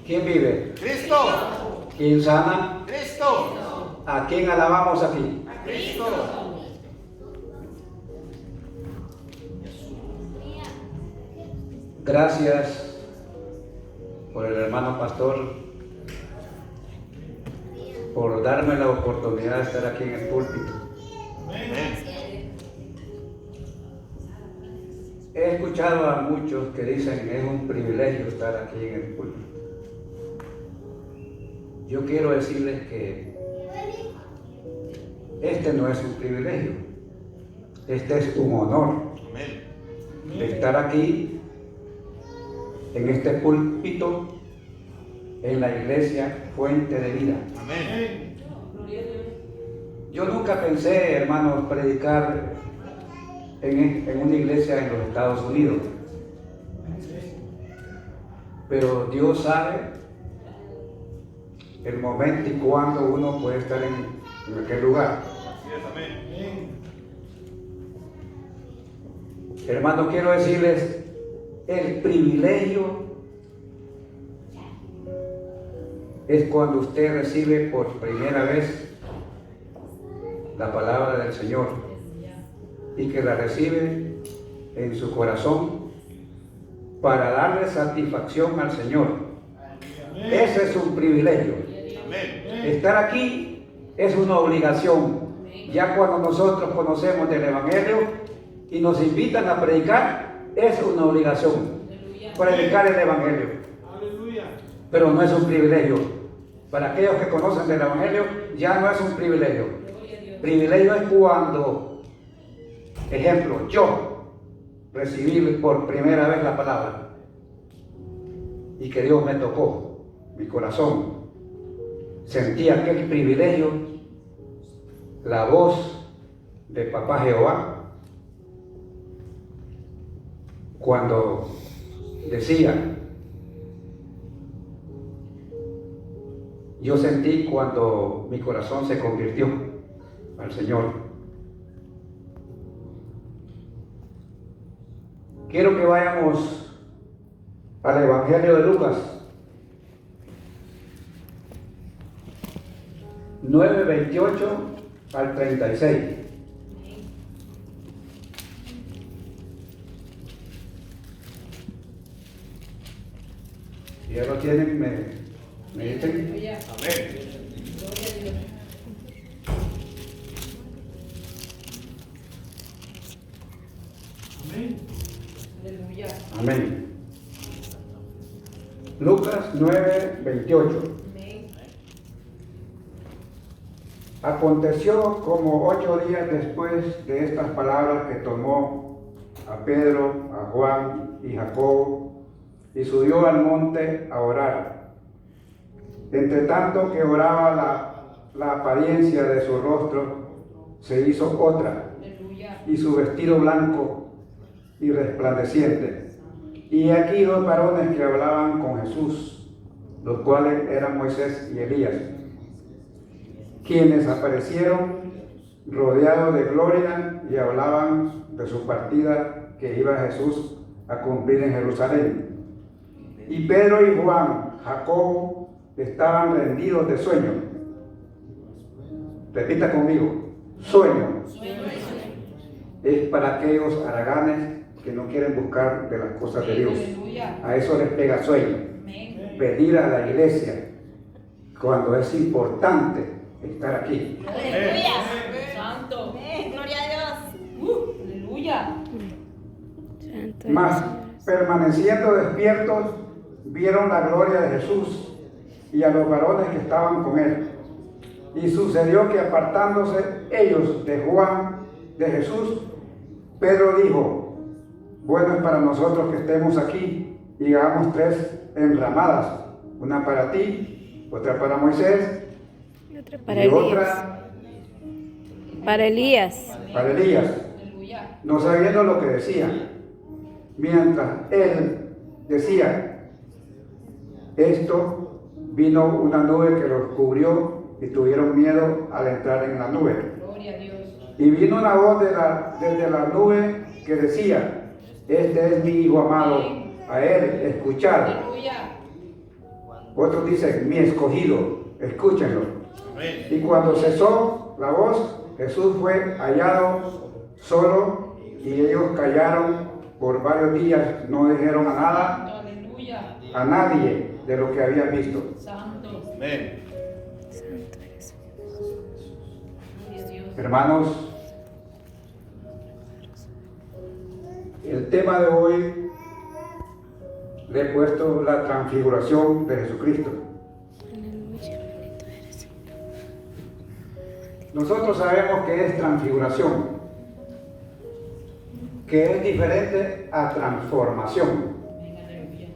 ¿Quién vive? Cristo. ¿Quién sana? Cristo. ¿A quién alabamos aquí? A Cristo. Gracias por el hermano pastor, por darme la oportunidad de estar aquí en el púlpito. Amén. He escuchado a muchos que dicen es un privilegio estar aquí en el púlpito. Yo quiero decirles que este no es un privilegio, este es un honor Amén. de estar aquí en este púlpito en la iglesia Fuente de Vida. Amén. Yo nunca pensé, hermanos, predicar en una iglesia en los Estados Unidos, pero Dios sabe el momento y cuándo uno puede estar en aquel lugar. Así es, amén. Hermanos, quiero decirles, el privilegio es cuando usted recibe por primera vez la palabra del Señor y que la recibe en su corazón para darle satisfacción al Señor. Ese es un privilegio. Amén. Estar aquí es una obligación. Ya cuando nosotros conocemos del Evangelio y nos invitan a predicar, es una obligación predicar el Evangelio. Pero no es un privilegio. Para aquellos que conocen del Evangelio, ya no es un privilegio. Privilegio es cuando, ejemplo, yo recibí por primera vez la palabra y que Dios me tocó mi corazón. Sentí aquel privilegio, la voz de Papá Jehová, cuando decía, yo sentí cuando mi corazón se convirtió al Señor. Quiero que vayamos al Evangelio de Lucas 9:28 al 36. Si ya lo tienen, me dicen. Amén. Amén. Lucas 9:28. Aconteció como 8 días después de estas palabras que tomó a Pedro, a Juan y Jacobo y subió al monte a orar. Entre tanto que oraba, la apariencia de su rostro se hizo otra y su vestido blanco y resplandeciente. Y aquí 2 varones que hablaban con Jesús, los cuales eran Moisés y Elías, quienes aparecieron rodeados de gloria y hablaban de su partida que iba Jesús a cumplir en Jerusalén. Y Pedro y Juan, Jacobo, estaban rendidos de sueño. Repita conmigo, sueño. Es para aquellos haraganes que no quieren buscar de las cosas de Dios. A eso les pega sueño. Venir a la iglesia cuando es importante estar aquí. Aleluya. Santo. Gloria a Dios. Aleluya. Mas permaneciendo despiertos, vieron la gloria de Jesús y a los varones que estaban con él. Y sucedió que apartándose ellos de Juan, de Jesús, Pedro dijo, bueno es para nosotros que estemos aquí y hagamos 3 enramadas, una para ti, otra para Moisés Y otra para y Elías. otra Para Elías. para Elías, no sabiendo lo que decía. Mientras él decía esto, vino una nube que los cubrió y tuvieron miedo al entrar en la nube. Y vino una voz desde la nube que decía, este es mi Hijo amado, a él escuchad. Otros dicen, mi escogido, escúchenlo. Amén. Y cuando cesó la voz, Jesús fue hallado solo y ellos callaron por varios días, no dijeron Aleluya. a nadie de lo que habían visto. Santo. Amén. Santo eres. Gloria a Dios. Hermanos, el tema de hoy le he puesto la transfiguración de Jesucristo. Aleluya. Bendito eres. Nosotros sabemos que es transfiguración, que es diferente a transformación. Amén. Aleluya.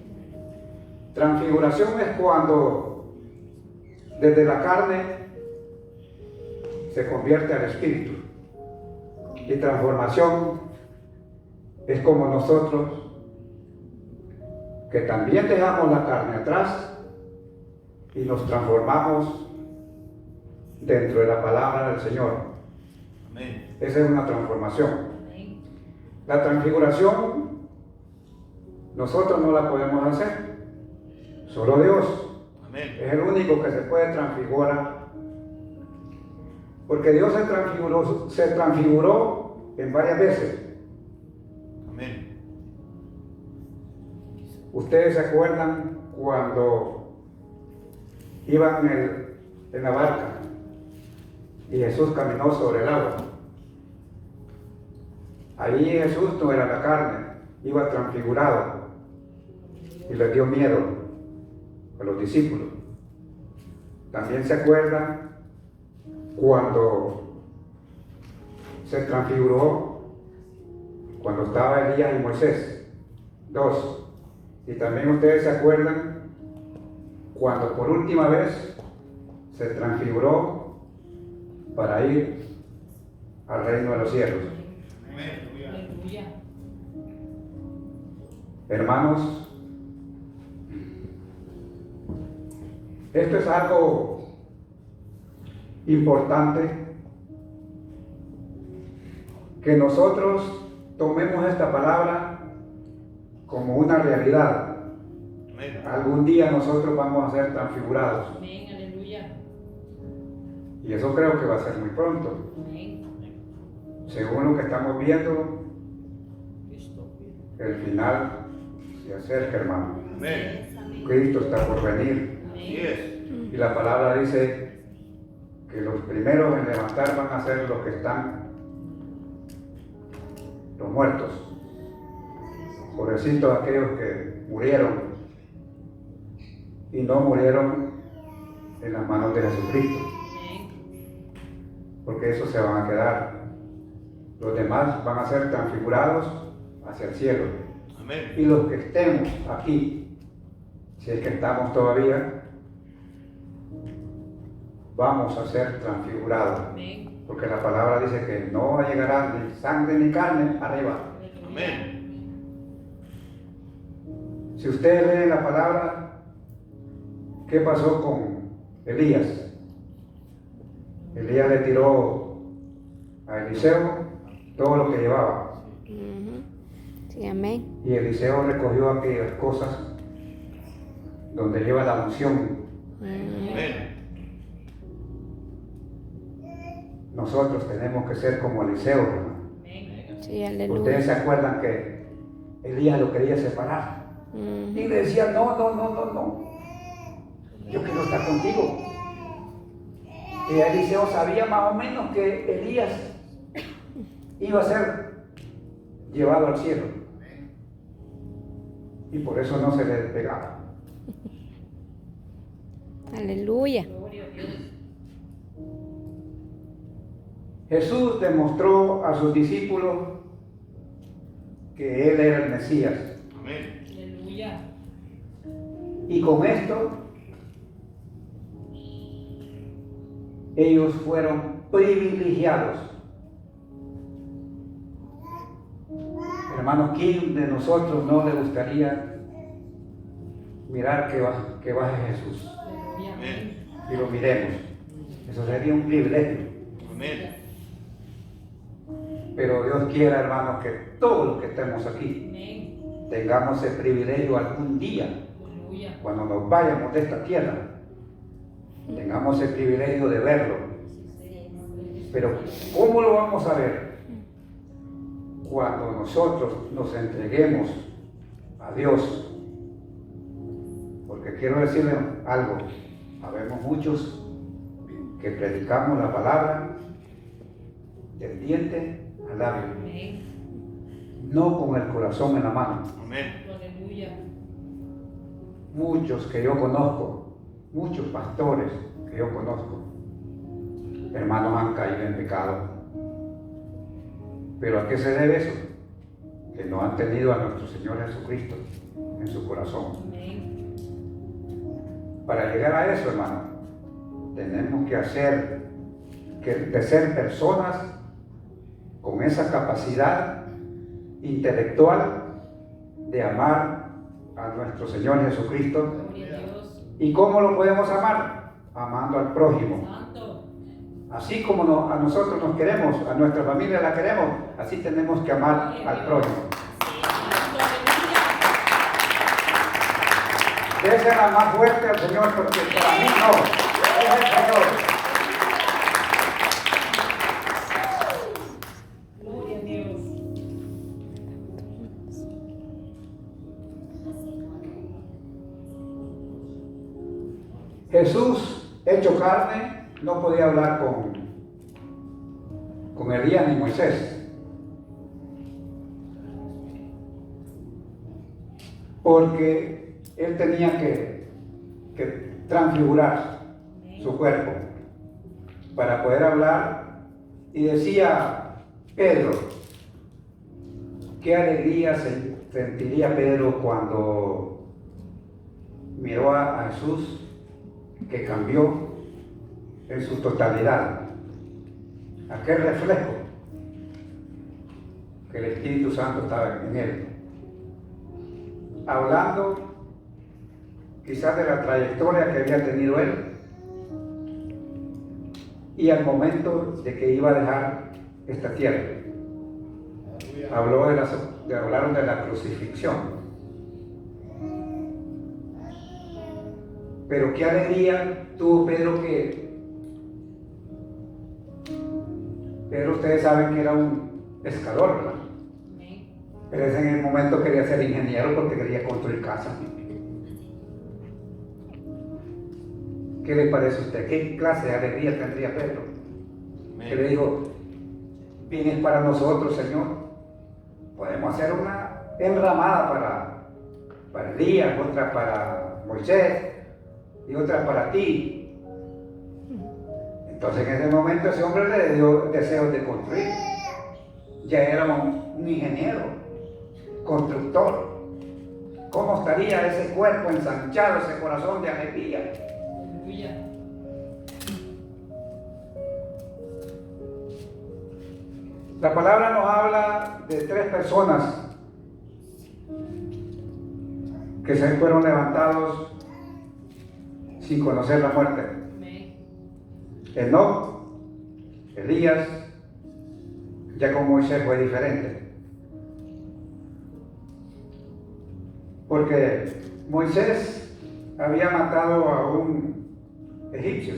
Transfiguración es cuando desde la carne se convierte al espíritu. Y transformación es como nosotros que también dejamos la carne atrás y nos transformamos dentro de la palabra del Señor. Amén. Esa es una transformación. Amén. La transfiguración nosotros no la podemos hacer, solo Dios. Amén. Es el único que se puede transfigurar. Porque Dios se transfiguró en varias veces. Amén. Ustedes se acuerdan cuando iban en la barca y Jesús caminó sobre el agua. Ahí Jesús no era la carne, iba transfigurado y les dio miedo a los discípulos. También se acuerdan cuando se transfiguró, cuando estaba Elías y Moisés. 2. Y también ustedes se acuerdan cuando por última vez se transfiguró para ir al reino de los cielos. Aleluya. Hermanos, esto es algo importante, que nosotros tomemos esta palabra como una realidad. Amén. Algún día nosotros vamos a ser transfigurados Amén. Aleluya. y eso creo que va a ser muy pronto. Amén. Según lo que estamos viendo, el final se acerca, hermano. Amén. Cristo está por venir Así es. y la palabra dice que los primeros en levantar van a ser los que están, los muertos. Pobrecitos aquellos que murieron y no murieron en las manos de Jesucristo, Amén. porque esos se van a quedar. Los demás van a ser transfigurados hacia el cielo. Amén. Y los que estemos aquí, si es que estamos todavía, vamos a ser transfigurados. Amén. Porque la palabra dice que no llegará ni sangre ni carne arriba. Amén. Si ustedes leen la palabra, ¿qué pasó con Elías? Elías le tiró a Eliseo todo lo que llevaba. Ujú. Sí, amén. Y Eliseo recogió aquellas cosas donde lleva la unción. Amén. Nosotros tenemos que ser como Eliseo, hermano. Amén. Sí, Ustedes aleluya. se acuerdan que Elías lo quería separar. Y le decía, no. Yo quiero estar contigo. Y Eliseo sabía más o menos que Elías iba a ser llevado al cielo. Y por eso no se le despegaba. Aleluya. Gloria a Dios. Jesús demostró a sus discípulos que Él era el Mesías. Amén. Aleluya. Y con esto, ellos fueron privilegiados. Hermanos, ¿quién de nosotros no le gustaría mirar que baje Jesús Aleluya. Amén. y lo miremos? Eso sería un privilegio. Amén. Pero Dios quiera, hermanos, que todos los que estemos aquí Amén. tengamos ese privilegio algún día Aleluya. cuando nos vayamos de esta tierra, tengamos el privilegio de verlo. Pero ¿cómo lo vamos a ver? Cuando nosotros nos entreguemos a Dios. Porque quiero decirle algo, habemos muchos que predicamos la palabra del diente al labio, Amén. no con el corazón en la mano. Amén. Aleluya. Muchos que yo conozco, muchos pastores que yo conozco, hermanos, han caído en pecado. ¿Pero a qué se debe eso? Que no han tenido a nuestro Señor Jesucristo en su corazón. Amén. Para llegar a eso, hermano, tenemos que de ser personas con esa capacidad intelectual de amar a nuestro Señor Jesucristo. Gloria a Dios. ¿Y cómo lo podemos amar? Amando al prójimo. Santo. Así como a nosotros nos queremos, a nuestra familia la queremos, así tenemos que amar al prójimo. Santo. Aleluya. Désela más fuerte al Señor, porque para mí no, es el Señor. Gloria a Dios. Jesús, hecho carne, no podía hablar con Elías ni Moisés. Porque él tenía que transfigurar su cuerpo para poder hablar. Y decía Pedro, qué alegría sentiría Pedro cuando miró a Jesús, que cambió en su totalidad. Aquel reflejo que el Espíritu Santo estaba en él. Hablando quizás de la trayectoria que había tenido él y al momento de que iba a dejar esta tierra. Hablaron de la crucifixión. Pero qué alegría tuvo Pedro, Pedro, ustedes saben que era un pescador, ¿verdad? Amén. Pero en el momento quería ser ingeniero porque quería construir casas. ¿Qué le parece a usted? ¿Qué clase de alegría tendría Pedro? Que le dijo, vienes para nosotros, Señor. Podemos hacer una enramada para Elías, otra para Moisés y otra para ti. Entonces en ese momento ese hombre le dio deseos de construir. Ya era un ingeniero, constructor. ¿Cómo estaría ese cuerpo ensanchado, ese corazón de alegría? Aleluya. La palabra nos habla de 3 personas que se fueron levantados sin conocer la muerte. Amén. Enoc, Elías, ya con Moisés fue diferente. Porque Moisés había matado a un egipcio.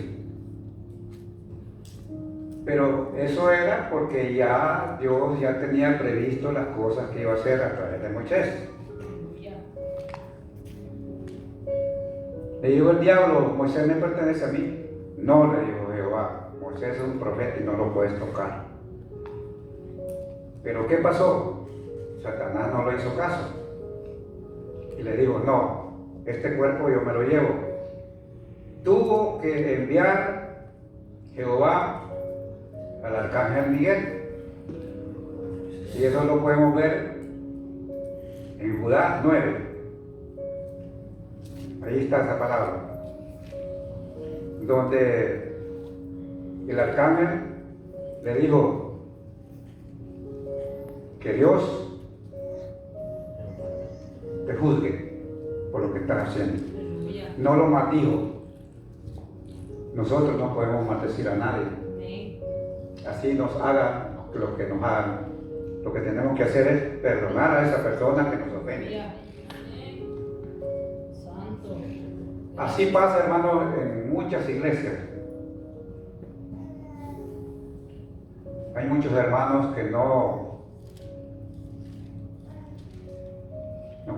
Pero eso era porque ya Dios ya tenía previsto las cosas que iba a hacer a través de Moisés. Aleluya. Le dijo el diablo, Moisés me pertenece a mí. No, le dijo Jehová, Moisés es un profeta y no lo puedes tocar. Pero ¿qué pasó? Satanás no le hizo caso. Y le dijo, no, este cuerpo yo me lo llevo. Tuvo que enviar Jehová al arcángel Miguel. Y eso lo podemos ver en Judá 9. Ahí está esa palabra. Donde el arcángel le dijo que Dios te juzgue por lo que estás haciendo. Aleluya. No lo maldijo. Nosotros no podemos maldecir a nadie. Amén. Así nos haga lo que nos hagan. Lo que tenemos que hacer es perdonar a esa persona que nos ofende. Aleluya. Amén. Santo. Así pasa, hermano, en muchas iglesias. Hay muchos hermanos que no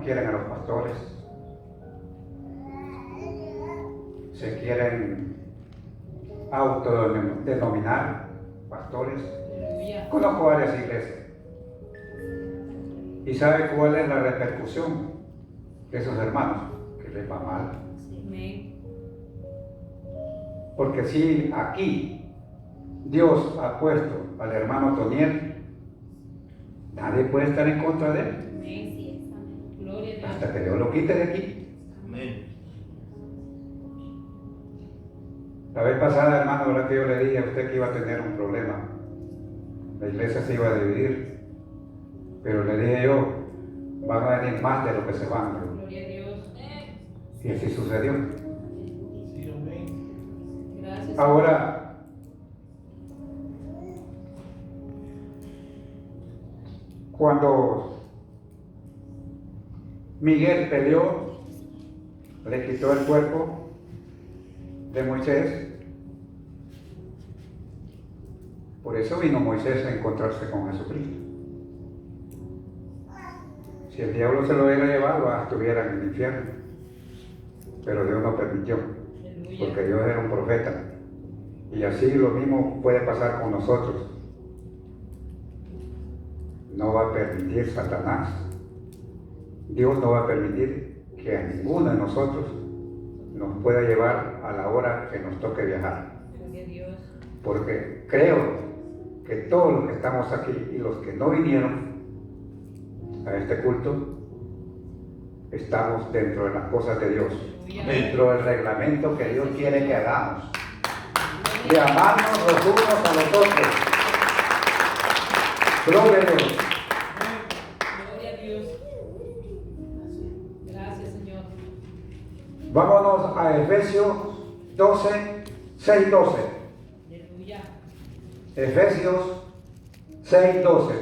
quieren a los pastores. Se quieren autodenominar pastores. Aleluya. Conozco varias iglesias. ¿Y sabe cuál es la repercusión de esos hermanos? Que les va mal. Amén. Porque si aquí Dios ha puesto al hermano Toniel, nadie puede estar en contra de él. Amén. Gloria a Dios. Hasta que Dios lo quite de aquí. Amén. La vez pasada, hermano, ahora que yo le dije a usted que iba a tener un problema. La iglesia se iba a dividir. Pero le dije yo, van a venir más de lo que se van. Gloria a Dios. Y así sucedió. Gracias. Ahora, cuando Miguel peleó, le quitó el cuerpo de Moisés. Por eso vino Moisés a encontrarse con Jesucristo. Si el diablo se lo hubiera llevado, estuviera en el infierno. Pero Dios no permitió, Aleluya. porque Dios era un profeta. Y así lo mismo puede pasar con nosotros. No va a permitir Satanás. Dios no va a permitir que a ninguno de nosotros nos pueda llevar a la hora que nos toque viajar. Gloria a Dios. Porque creo que todos los que estamos aquí y los que no vinieron a este culto, estamos dentro de las cosas de Dios, dentro del reglamento que Dios quiere que hagamos, de amarnos los unos a los otros. Gloria a Dios. Gloria a Dios. Gracias, Señor. Vámonos a Efesios 12, 6, 12. Aleluya. Efesios 6, 12.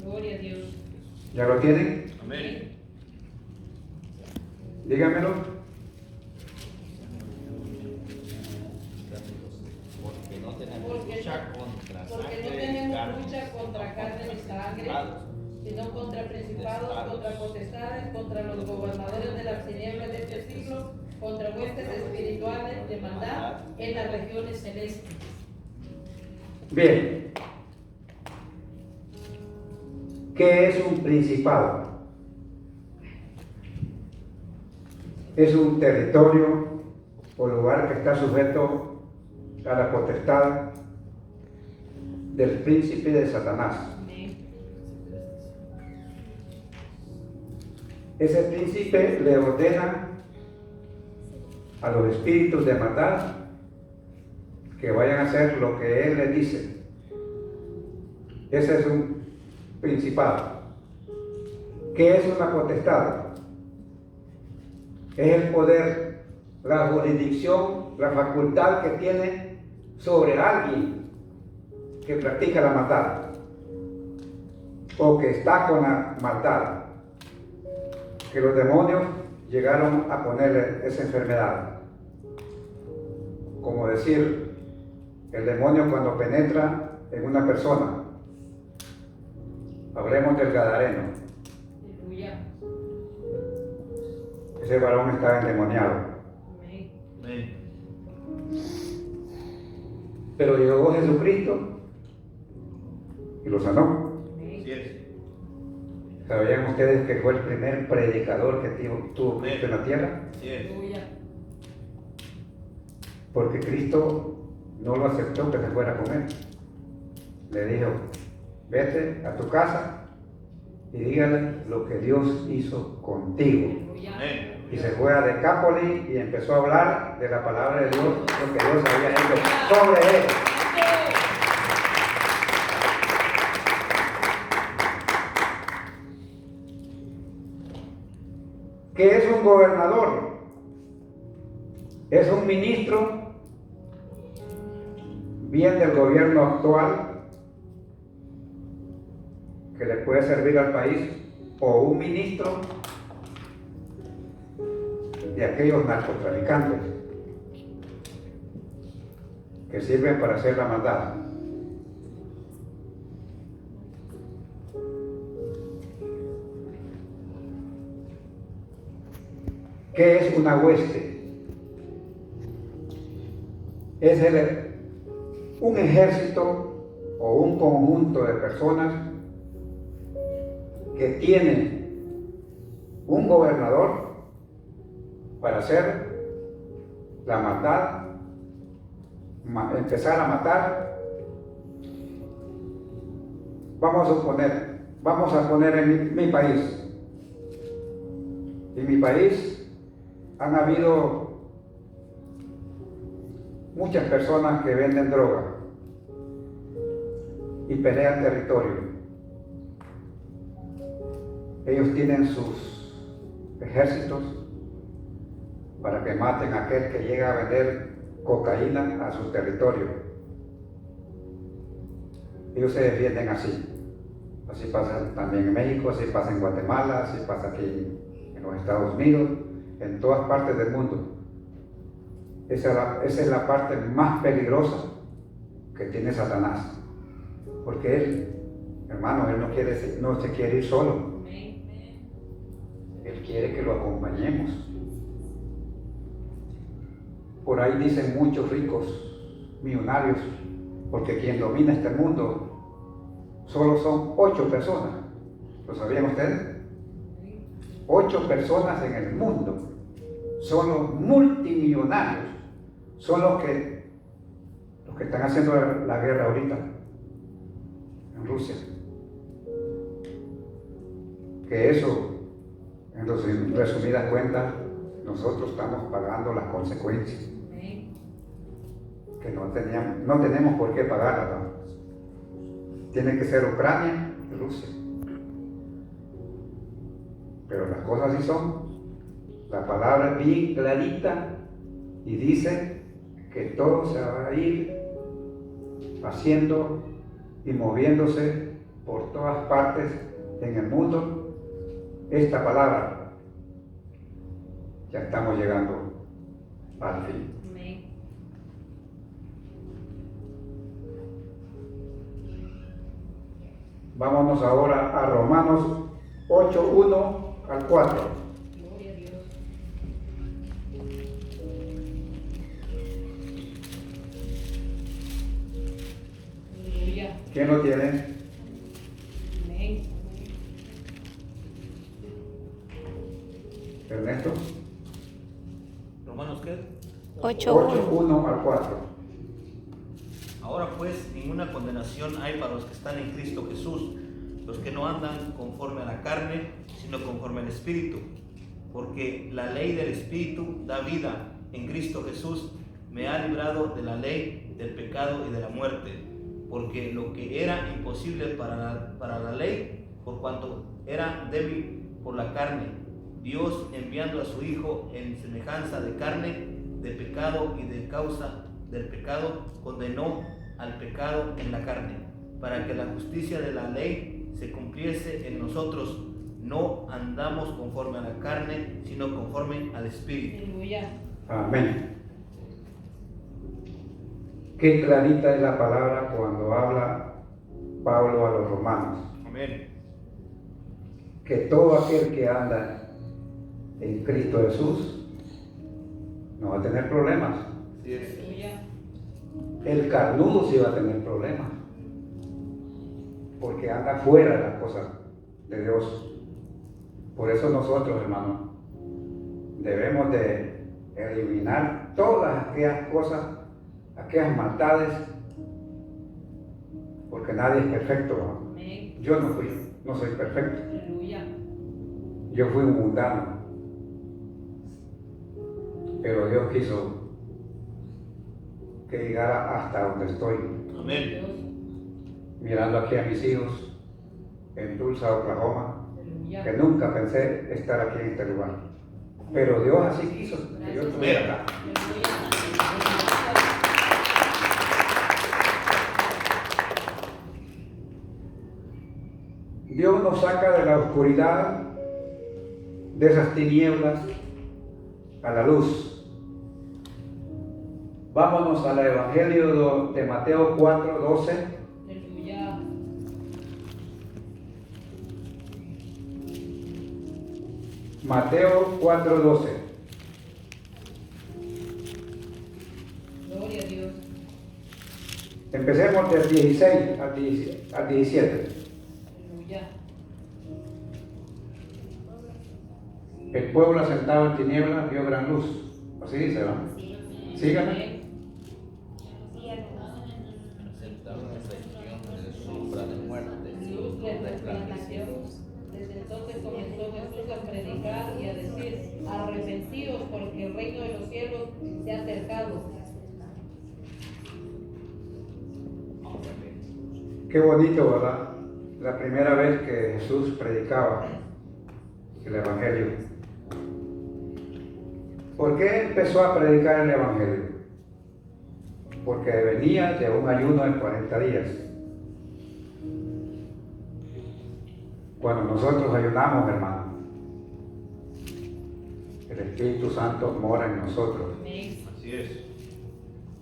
Gloria a Dios. ¿Ya lo tienen? Amén. Díganmelo. Porque no tenemos Porque- lucha contra Porque no sangre y tenemos carne, lucha contra carne ni sangre, sino contra principados, contra potestades, contra los gobernadores de las tinieblas de este siglo, contra huestes espirituales de maldad en las regiones celestes. Bien. ¿Qué es un principado? Es un territorio o lugar que está sujeto a la potestad del príncipe de Satanás. Amén. Ese príncipe le ordena a los espíritus de maldad que vayan a hacer lo que él les dice. Ese es un principado. ¿Qué es una potestad? Es el poder, la jurisdicción, la facultad que tiene sobre alguien que practica la maldad o que está con la maldad, que los demonios llegaron a ponerle esa enfermedad. Como decir, el demonio cuando penetra en una persona, hablemos del Gadareno, Aleluya. ese varón estaba endemoniado, Amén. Amén. pero llegó Jesucristo y lo sanó. Así es. ¿Sabían ustedes que fue el primer predicador que tuvo Cristo en la tierra? Así es. Aleluya. Porque Cristo no lo aceptó que se fuera con él. Le dijo, vete a tu casa y dígale lo que Dios hizo contigo. Aleluya. Amén. Y se fue a Decápolis y empezó a hablar de la palabra de Dios, lo que Dios había hecho sobre él. ¿Qué es un gobernador? Es un ministro, bien del gobierno actual, que le puede servir al país o un ministro de aquellos narcotraficantes que sirven para hacer la maldad. ¿Qué es una hueste? Es un ejército o un conjunto de personas que tienen un gobernador para hacer la maldad, empezar a matar. Vamos a poner en mi país. En mi país han habido muchas personas que venden droga y pelean territorio. Ellos tienen sus ejércitos para que maten a aquel que llega a vender cocaína a su territorio. Ellos se defienden así. Así pasa también en México, así pasa en Guatemala, así pasa aquí en los Estados Unidos, en todas partes del mundo. Esa es la parte más peligrosa que tiene Satanás. Porque él, hermano, él no se quiere ir solo. Él quiere que lo acompañemos. Por ahí dicen muchos ricos, millonarios, porque quien domina este mundo solo son 8 personas. ¿Lo sabían ustedes? 8 personas en el mundo son los multimillonarios, son los que están haciendo la guerra ahorita en Rusia. Que eso, en resumidas cuentas, nosotros estamos pagando las consecuencias que no tenemos por qué pagarlas, ¿no? Tiene que ser Ucrania y Rusia. Pero las cosas sí son. La palabra es bien clarita y dice que todo se va a ir haciendo y moviéndose por todas partes en el mundo. Esta palabra, ya estamos llegando al fin. Vámonos ahora a Romanos 8:1 al 4. Gloria a Dios. Aleluya. ¿Quién lo tiene? Amén. Ernesto. ¿Romanos qué? 8:1. 8:1 al 4. Ahora pues, ninguna condenación hay para los que están en Cristo Jesús, los que no andan conforme a la carne, sino conforme al Espíritu. Porque la ley del Espíritu da vida en Cristo Jesús, me ha librado de la ley del pecado y de la muerte. Porque lo que era imposible para la ley, por cuanto era débil por la carne, Dios, enviando a su Hijo en semejanza de carne, de pecado y de causa del pecado, condenó al pecado en la carne, para que la justicia de la ley se cumpliese en nosotros. No andamos conforme a la carne, sino conforme al Espíritu. Aleluya. Amén. Qué clarita es la palabra cuando habla Pablo a los romanos. Amén. Que todo aquel que anda en Cristo Jesús no va a tener problemas. Así es. Aleluya. El carnudo sí va a tener problemas, porque anda fuera de las cosas de Dios. Por eso nosotros, hermanos, debemos de eliminar todas aquellas cosas, aquellas maldades, porque nadie es perfecto, ¿no? Amén. Yo no soy perfecto. Aleluya. Yo fui un mundano, pero Dios quiso que llegara hasta donde estoy, Amén. Dios. mirando aquí a mis hijos en Tulsa, Oklahoma, Aleluya. que nunca pensé estar aquí en este lugar. Pero Dios así quiso que yo estuviera acá. Dios nos saca de la oscuridad, de esas tinieblas, a la luz. Vámonos al Evangelio de Mateo 4:12. Aleluya. Mateo 4:12. Gloria a Dios. Empecemos del 16 al 17. Aleluya. El pueblo asentado en tinieblas vio gran luz. Así dice, ¿no? Síganme. Amén. Aceptar una región de sombra de muerte. Luz les resplandeció. Desde entonces comenzó Jesús a predicar y a decir: arrepentidos, porque el reino de los cielos se ha acercado. Qué bonito, ¿verdad? La primera vez que Jesús predicaba el Evangelio. ¿Por qué empezó a predicar el Evangelio? Porque venía de un ayuno de 40 días. Cuando nosotros ayunamos, hermano, el Espíritu Santo mora en nosotros. Amén. Así es.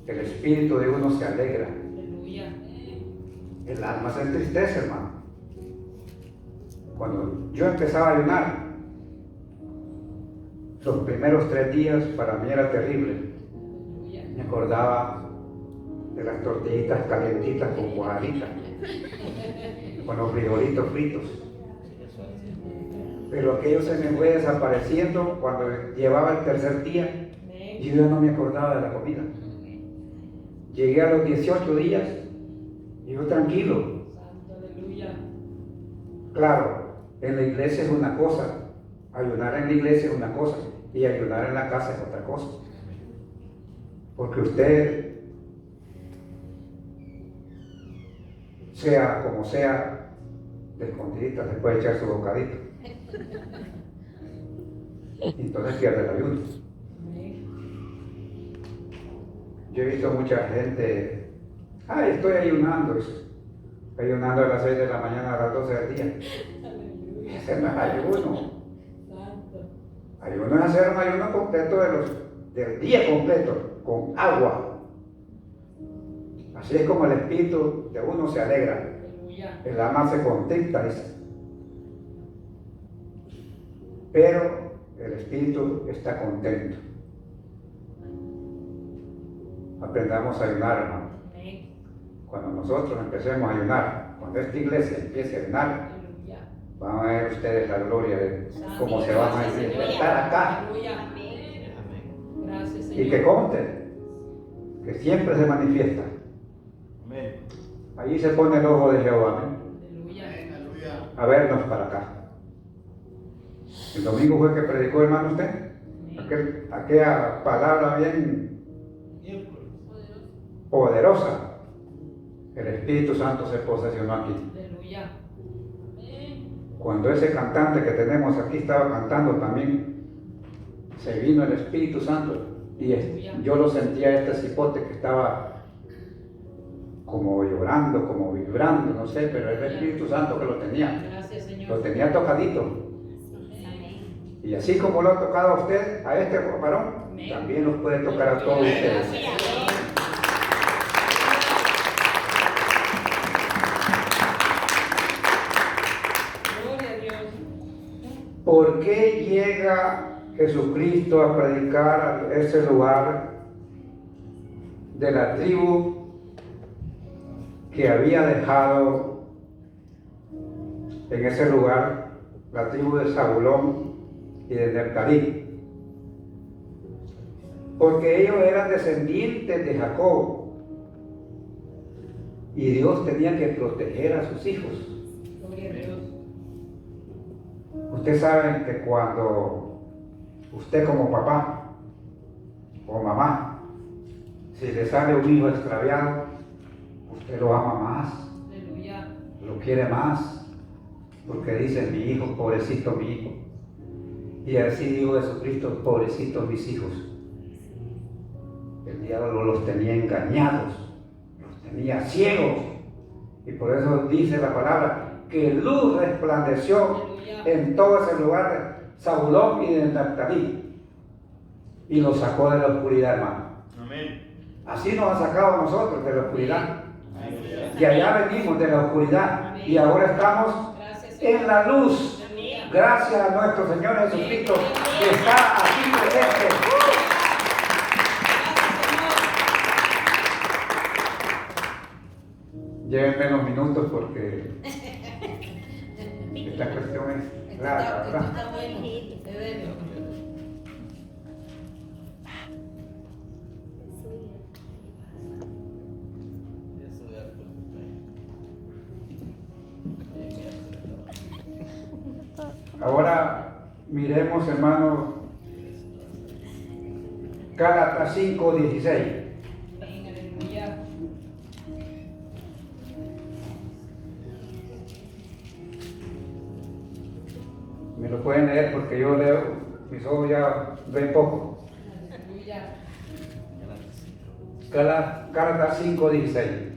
El espíritu de uno se alegra. Aleluya. El alma se entristece, hermano. Cuando yo empezaba a ayunar, los primeros 3 días para mí era terrible. Aleluya. Me acordaba de las tortillitas calientitas con cuajaditas, con los frijolitos fritos. Pero aquello se me fue desapareciendo cuando llevaba el tercer día y yo ya no me acordaba de la comida. Llegué a los 18 días y yo tranquilo. Santo, aleluya. Claro, en la iglesia es una cosa, ayunar en la iglesia es una cosa y ayunar en la casa es otra cosa. Porque usted, sea como sea, de escondidita se puede echar su bocadito. Entonces pierde el ayuno. Amén. Yo he visto mucha gente, estoy ayunando, ayunando a las 6 de la mañana a las 12 del día. Aleluya. Ese no es ayuno. Santo. Ayuno es hacer un ayuno completo del día completo, con agua. Así es como el espíritu de uno se alegra, Aleluya. el alma se contenta, dice. Pero el espíritu está contento. Aprendamos a ayunar, hermano. Amén. Cuando nosotros empecemos a ayunar, cuando esta iglesia empiece a ayunar, Aleluya. van a ver ustedes la gloria de cómo se van a manifestar acá. Aleluya. Amén. Gracias, Y Señor. que conste que siempre se manifiesta. Amén. Allí se pone el ojo de Jehová, amén, Aleluya. a vernos para acá. El domingo fue que predicó, hermano, usted. Aquella palabra bien poderosa. El Espíritu Santo se posesionó aquí. Aleluya. Cuando ese cantante que tenemos aquí estaba cantando también, se vino el Espíritu Santo y yo lo sentía este cipote que estaba como llorando, como vibrando, no sé, pero era el Espíritu Santo que lo tenía. Gracias, Señor. Lo tenía tocadito. Y así como lo ha tocado a usted, a este varón, también los puede tocar a todos ustedes. Gloria a Dios. ¿Por qué llega Jesucristo a predicar a ese lugar de la tribu que había dejado en ese lugar, la tribu de Zabulón y de Neftalí? Porque ellos eran descendientes de Jacob y Dios tenía que proteger a sus hijos. Gloria a Dios. Ustedes saben que cuando usted como papá o mamá, si le sale un hijo extraviado, usted lo ama más, Aleluya. lo quiere más, porque dice: mi hijo, pobrecito mi hijo. Y así dijo Jesucristo: pobrecitos mis hijos. El diablo los tenía engañados, los tenía ciegos. Y por eso dice la palabra que luz resplandeció en todo ese lugar de Zabulón y de Neftalí, y los sacó de la oscuridad, hermano. Amén. Así nos ha sacado a nosotros de la oscuridad. Y allá venimos de la oscuridad y ahora estamos en la luz. Gracias a nuestro Señor Jesucristo que está aquí presente. Llévenme los minutos porque esta cuestión es larga, ¿verdad? Está bueno, de verlo. Eso ya Ahora miremos, hermano, Gálatas 5:16. Amén, aleluya. Me lo pueden leer porque yo leo, mis ojos ya ven poco. Aleluya. Gálatas 5:16.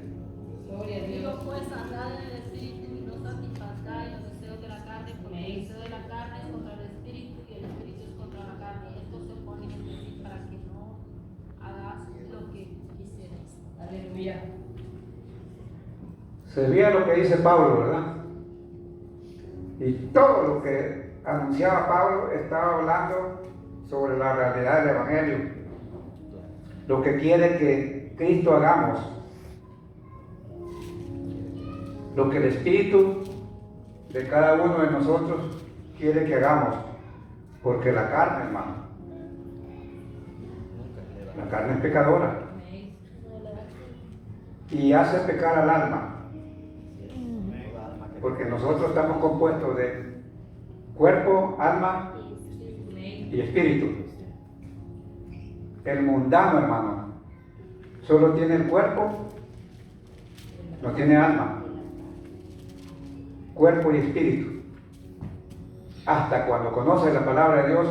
Gloria a Digo Dios. pues, andad en el espíritu y no satisfazgáis los deseos de la carne, porque el deseo de la carne es contra el espíritu y el espíritu es contra la carne. Estos se oponen entre sí para que no hagas lo que quisieras. Aleluya. Se veía lo que dice Pablo, ¿verdad? Y todo lo que anunciaba Pablo estaba hablando sobre la realidad del Evangelio. Lo que quiere que Cristo hagamos. Lo que el Espíritu de cada uno de nosotros quiere que hagamos. Porque la carne, hermano, la carne es pecadora. Amén. Y hace pecar al alma. Porque nosotros estamos compuestos de cuerpo, alma Amén. y espíritu. El mundano, hermano, solo tiene el cuerpo, no tiene alma, cuerpo y espíritu. Hasta cuando conoce la palabra de Dios,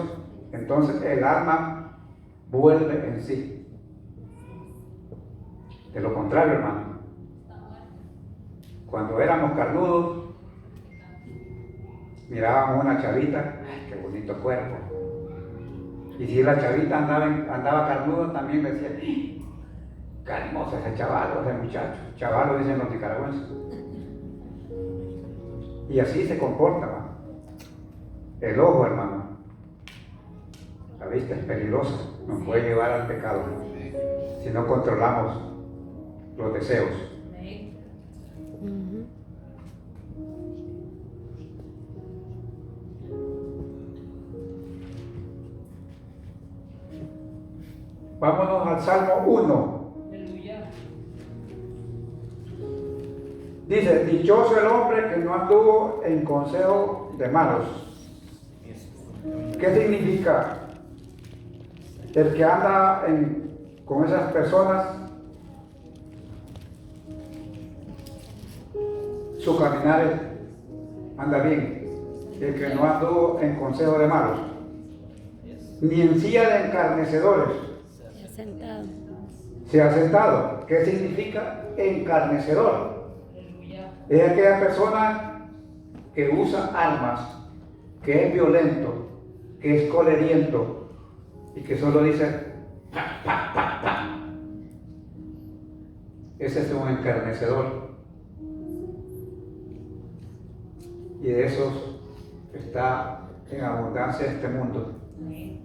entonces el alma vuelve en sí. De lo contrario, hermano, cuando éramos carnudos, mirábamos una chavita, ¡ay, qué bonito cuerpo! Y si la chavita andaba carnuda, también decía, ¡qué hermoso ese chavalo, ese muchacho! Chavalo dicen los nicaragüenses. Y así se comporta, hermano. El ojo, hermano, la vista es peligrosa, nos puede llevar al pecado si no controlamos los deseos. Amén. Ujú. Vámonos al Salmo 1. Aleluya. Dice, dichoso el hombre que no anduvo en consejo de malos. ¿Qué significa? El que anda con esas personas, su caminar anda bien. El que no anduvo en consejo de malos, ni en silla de encarnecedores Ya sentado. se ha sentado. ¿Qué significa encarnecedor? Aleluya. Es aquella persona que usa armas, que es violento, que es coleriento y que solo dice pa, pa, pa, pa. Ese es un encarnecedor. Y de esos está en abundancia este mundo. Amén.